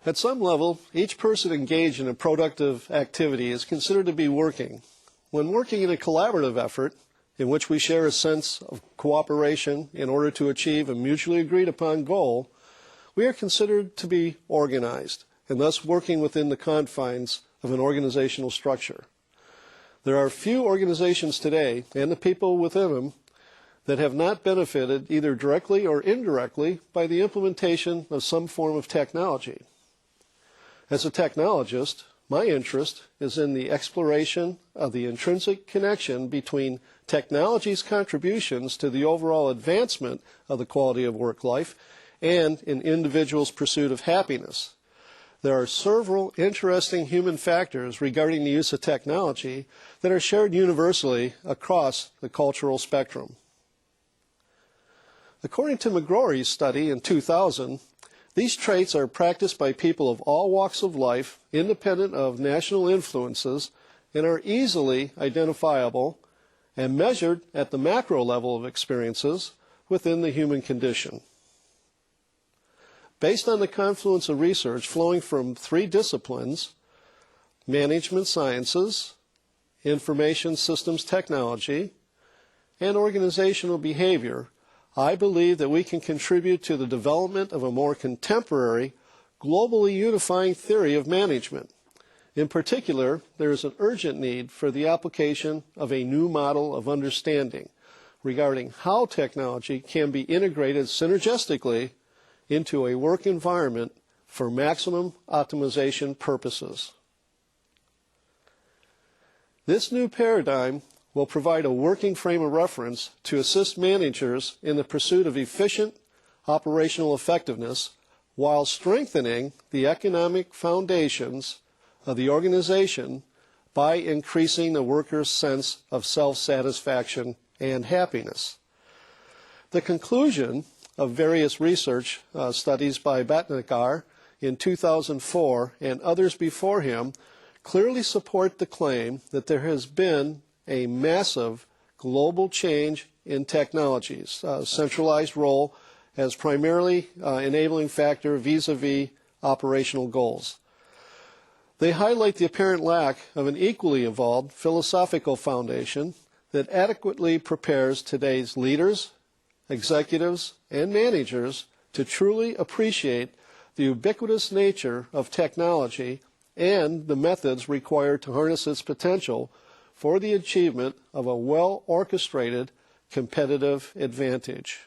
At some level, each person engaged in a productive activity is considered to be working. When working in a collaborative effort, in which we share a sense of cooperation in order to achieve a mutually agreed upon goal, we are considered to be organized, and thus working within the confines of an organizational structure. There are few organizations today, and the people within them, that have not benefited either directly or indirectly by the implementation of some form of technology. As a technologist, my interest is in the exploration of the intrinsic connection between technology's contributions to the overall advancement of the quality of work life and an individual's pursuit of happiness. There are several interesting human factors regarding the use of technology that are shared universally across the cultural spectrum. According to McGrory's study in 2000, these traits are practiced by people of all walks of life, independent of national influences, and are easily identifiable and measured at the macro level of experiences within the human condition. Based on the confluence of research flowing from three disciplines, management sciences, information systems technology, and organizational behavior, I believe that we can contribute to the development of a more contemporary, globally unifying theory of management. In particular, there is an urgent need for the application of a new model of understanding regarding how technology can be integrated synergistically into a work environment for maximum optimization purposes. This new paradigm will provide a working frame of reference to assist managers in the pursuit of efficient operational effectiveness while strengthening the economic foundations of the organization by increasing the worker's sense of self-satisfaction and happiness. The conclusion of various research studies by Batnagar in 2004 and others before him clearly support the claim that there has been a massive global change in technologies, centralized role as primarily enabling factor vis-a-vis operational goals. They highlight the apparent lack of an equally evolved philosophical foundation that adequately prepares today's leaders, executives, and managers to truly appreciate the ubiquitous nature of technology and the methods required to harness its potential for the achievement of a well-orchestrated competitive advantage.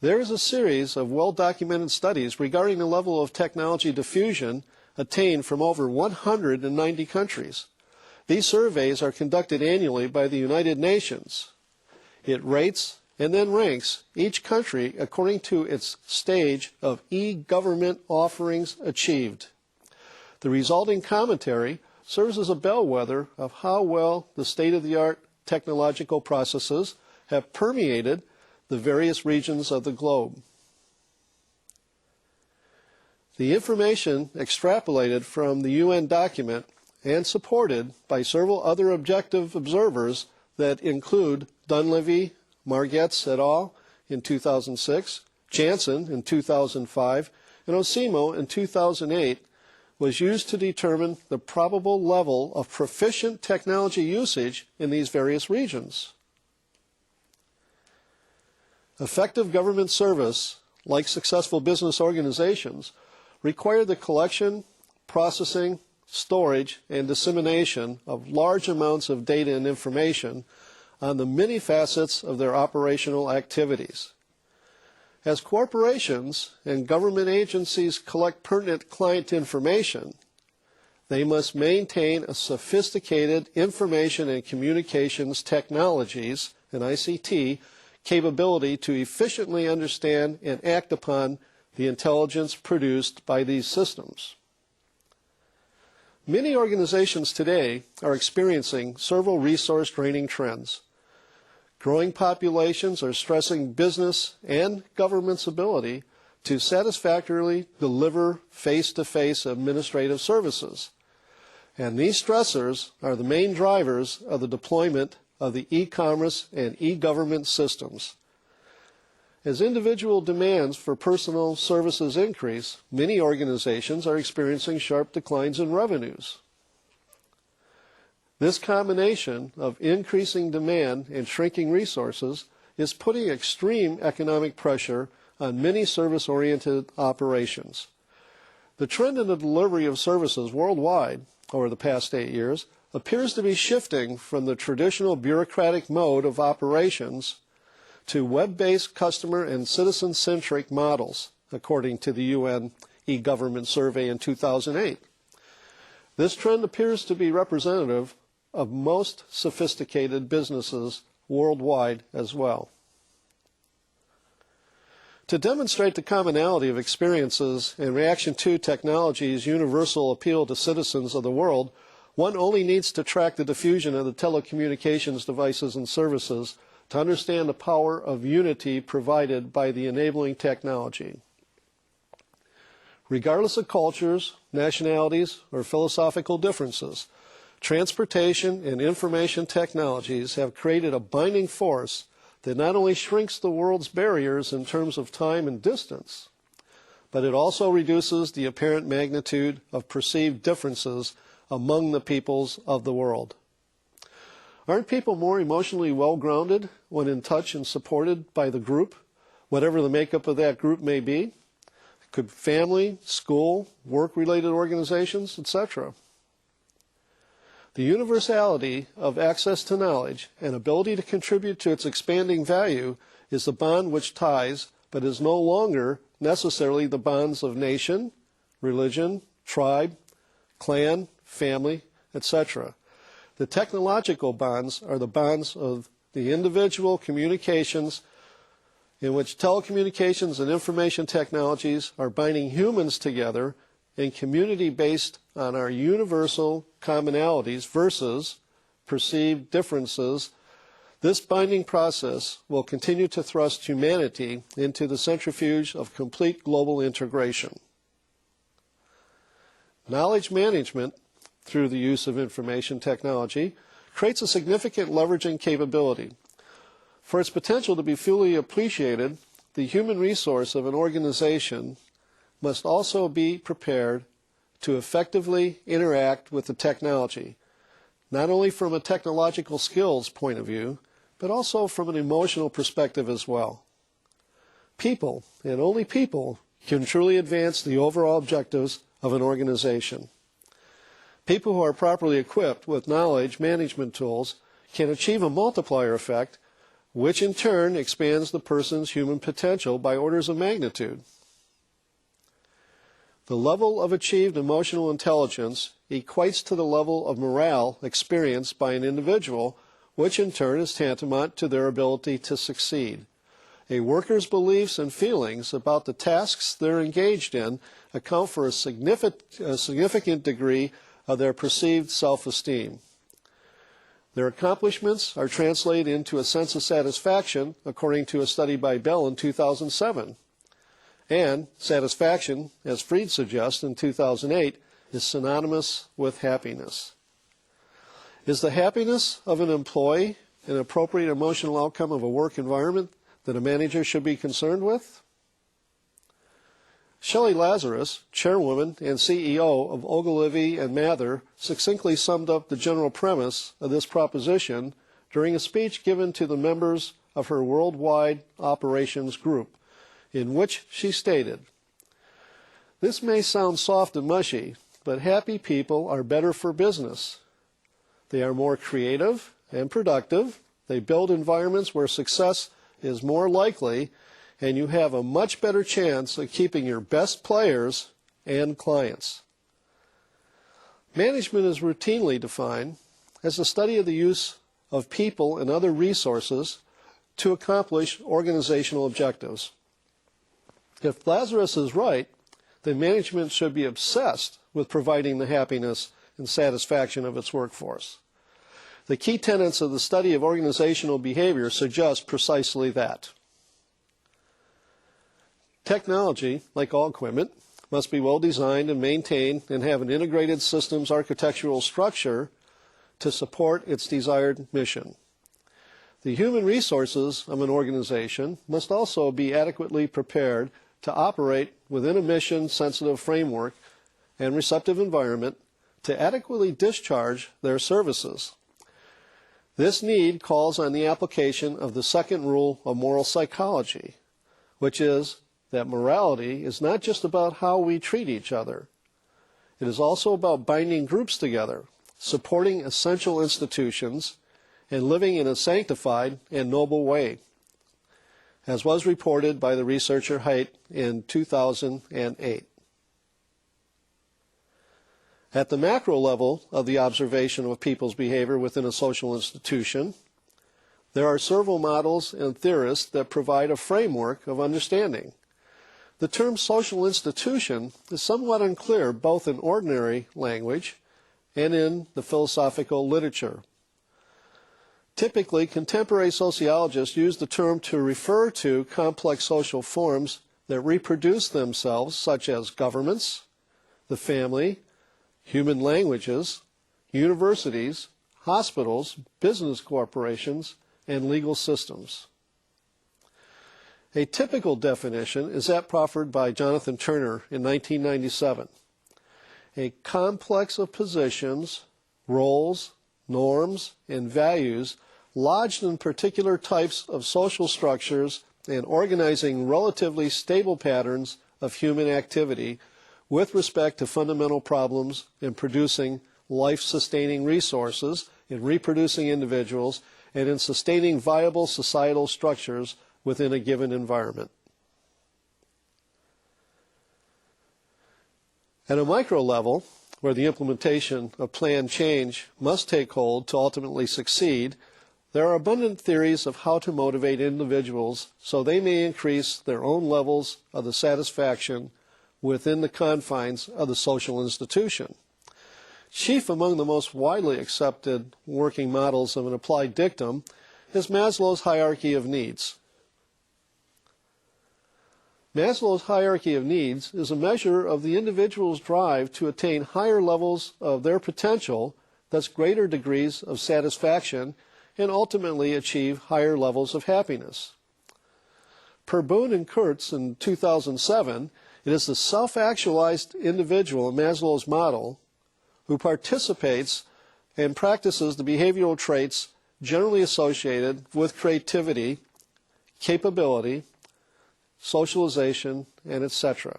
There is a series of well-documented studies regarding the level of technology diffusion attained from over 190 countries. These surveys are conducted annually by the United Nations. It rates and then ranks each country according to its stage of e-government offerings achieved. The resulting commentary serves as a bellwether of how well the state-of-the-art technological processes have permeated the various regions of the globe. The information extrapolated from the UN document and supported by several other objective observers that include Dunleavy, Margetts et al. In 2006, Jansen in 2005, and Osimo in 2008 was used to determine the probable level of proficient technology usage in these various regions. Effective government service, like successful business organizations, require the collection, processing, storage, and dissemination of large amounts of data and information on the many facets of their operational activities. As corporations and government agencies collect pertinent client information, they must maintain a sophisticated information and communications technologies, and ICT, capability to efficiently understand and act upon the intelligence produced by these systems. Many organizations today are experiencing several resource draining trends. Growing populations are stressing business and government's ability to satisfactorily deliver face-to-face administrative services. And these stressors are the main drivers of the deployment of the e-commerce and e-government systems. As individual demands for personal services increase, many organizations are experiencing sharp declines in revenues. This combination of increasing demand and shrinking resources is putting extreme economic pressure on many service-oriented operations. The trend in the delivery of services worldwide over the past 8 years appears to be shifting from the traditional bureaucratic mode of operations to web-based customer and citizen-centric models, according to the UN e-government survey in 2008. This trend appears to be representative of most sophisticated businesses worldwide as well. To demonstrate the commonality of experiences and reaction to technology's universal appeal to citizens of the world, one only needs to track the diffusion of the telecommunications devices and services to understand the power of unity provided by the enabling technology. Regardless of cultures, nationalities, or philosophical differences, transportation and information technologies have created a binding force that not only shrinks the world's barriers in terms of time and distance, but it also reduces the apparent magnitude of perceived differences among the peoples of the world. Aren't people more emotionally well-grounded when in touch and supported by the group, whatever the makeup of that group may be? It could be family, school, work-related organizations, etc. The universality of access to knowledge and ability to contribute to its expanding value is the bond which ties, but is no longer necessarily the bonds of nation, religion, tribe, clan, family, etc. The technological bonds are the bonds of the individual communications in which telecommunications and information technologies are binding humans together in community based on our universal commonalities versus perceived differences. This binding process will continue to thrust humanity into the centrifuge of complete global integration. Knowledge management, through the use of information technology, creates a significant leveraging capability. For its potential to be fully appreciated, the human resource of an organization must also be prepared to effectively interact with the technology, not only from a technological skills point of view, but also from an emotional perspective as well. People, and only people, can truly advance the overall objectives of an organization. People who are properly equipped with knowledge management tools can achieve a multiplier effect, which in turn expands the person's human potential by orders of magnitude. The level of achieved emotional intelligence equates to the level of morale experienced by an individual, which in turn is tantamount to their ability to succeed. A worker's beliefs and feelings about the tasks they're engaged in account for a significant degree of their perceived self-esteem. Their accomplishments are translated into a sense of satisfaction, according to a study by Bell in 2007. And satisfaction, as Fried suggests in 2008, is synonymous with happiness. Is the happiness of an employee an appropriate emotional outcome of a work environment that a manager should be concerned with? Shelley Lazarus, chairwoman and CEO of Ogilvy and Mather, succinctly summed up the general premise of this proposition during a speech given to the members of her worldwide operations group, in which she stated, "This may sound soft and mushy, but happy people are better for business. They are more creative and productive. They build environments where success is more likely, and you have a much better chance of keeping your best players and clients." Management is routinely defined as the study of the use of people and other resources to accomplish organizational objectives. If Lazarus is right, then management should be obsessed with providing the happiness and satisfaction of its workforce. The key tenets of the study of organizational behavior suggest precisely that. Technology, like all equipment, must be well designed and maintained and have an integrated systems architectural structure to support its desired mission. The human resources of an organization must also be adequately prepared to operate within a mission-sensitive framework and receptive environment to adequately discharge their services. This need calls on the application of the second rule of moral psychology, which is that morality is not just about how we treat each other. It is also about binding groups together, supporting essential institutions, and living in a sanctified and noble way, as was reported by the researcher Haidt in 2008. At the macro level of the observation of people's behavior within a social institution, there are several models and theorists that provide a framework of understanding. The term social institution is somewhat unclear both in ordinary language and in the philosophical literature. Typically, contemporary sociologists use the term to refer to complex social forms that reproduce themselves, such as governments, the family, human languages, universities, hospitals, business corporations, and legal systems. A typical definition is that proffered by Jonathan Turner in 1997. A complex of positions, roles, norms, and values lodged in particular types of social structures and organizing relatively stable patterns of human activity with respect to fundamental problems in producing life-sustaining resources, in reproducing individuals, and in sustaining viable societal structures within a given environment. At a micro level, where the implementation of planned change must take hold to ultimately succeed, there are abundant theories of how to motivate individuals so they may increase their own levels of the satisfaction within the confines of the social institution. Chief among the most widely accepted working models of an applied dictum is Maslow's hierarchy of needs. Maslow's hierarchy of needs is a measure of the individual's drive to attain higher levels of their potential, thus greater degrees of satisfaction, and ultimately achieve higher levels of happiness. Per Boone and Kurtz in 2007, it is the self-actualized individual in Maslow's model who participates and practices the behavioral traits generally associated with creativity, capability, socialization, and etc.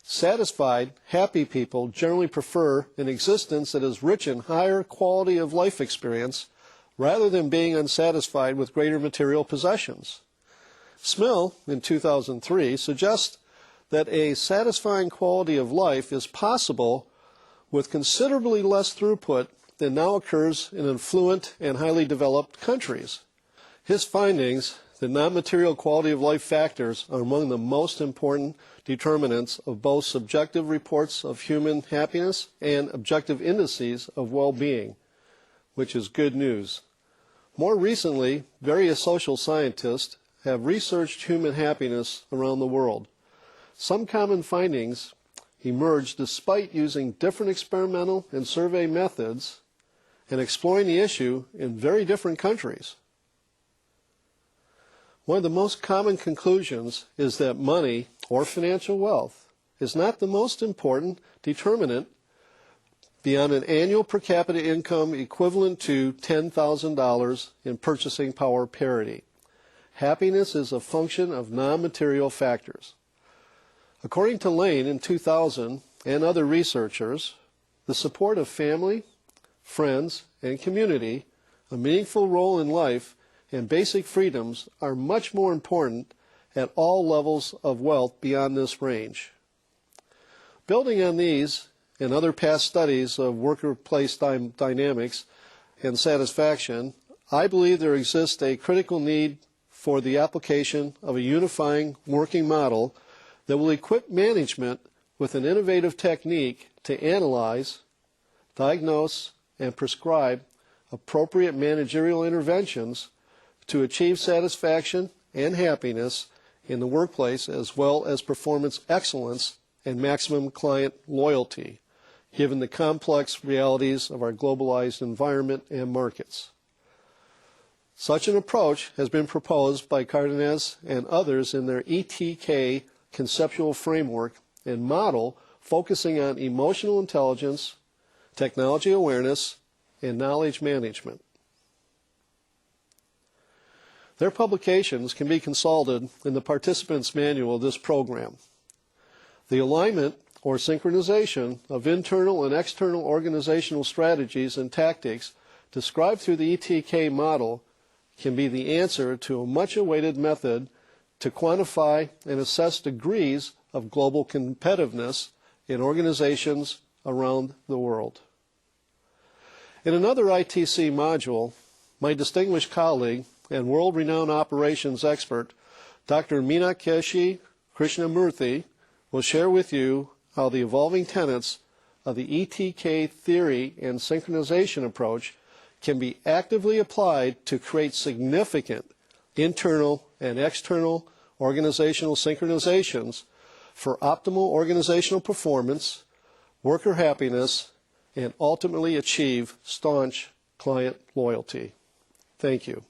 Satisfied, happy people generally prefer an existence that is rich in higher quality of life experience rather than being unsatisfied with greater material possessions. Smill, in 2003, suggests that a satisfying quality of life is possible with considerably less throughput than now occurs in affluent and highly developed countries. His findings that non-material quality of life factors are among the most important determinants of both subjective reports of human happiness and objective indices of well-being, which is good news. More recently, various social scientists have researched human happiness around the world. Some common findings emerged despite using different experimental and survey methods and exploring the issue in very different countries. One of the most common conclusions is that money or financial wealth is not the most important determinant beyond an annual per capita income equivalent to $10,000 in purchasing power parity. Happiness is a function of non-material factors. According to Lane in 2000 and other researchers, the support of family, friends, and community, a meaningful role in life, and basic freedoms are much more important at all levels of wealth beyond this range. Building on these and other past studies of workplace dynamics and satisfaction, I believe there exists a critical need for the application of a unifying working model that will equip management with an innovative technique to analyze, diagnose, and prescribe appropriate managerial interventions to achieve satisfaction and happiness in the workplace, as well as performance excellence and maximum client loyalty, given the complex realities of our globalized environment and markets. Such an approach has been proposed by Cardenas and others in their ETK conceptual framework and model focusing on emotional intelligence, technology awareness, and knowledge management. Their publications can be consulted in the participants' manual of this program. The alignment or synchronization of internal and external organizational strategies and tactics described through the ETK model can be the answer to a much-awaited method to quantify and assess degrees of global competitiveness in organizations around the world. In another ITC module, my distinguished colleague and world-renowned operations expert, Dr. Meenakshi Krishnamoorthy, will share with you how the evolving tenets of the ETK theory and synchronization approach can be actively applied to create significant internal and external organizational synchronizations for optimal organizational performance, worker happiness, and ultimately achieve staunch client loyalty. Thank you.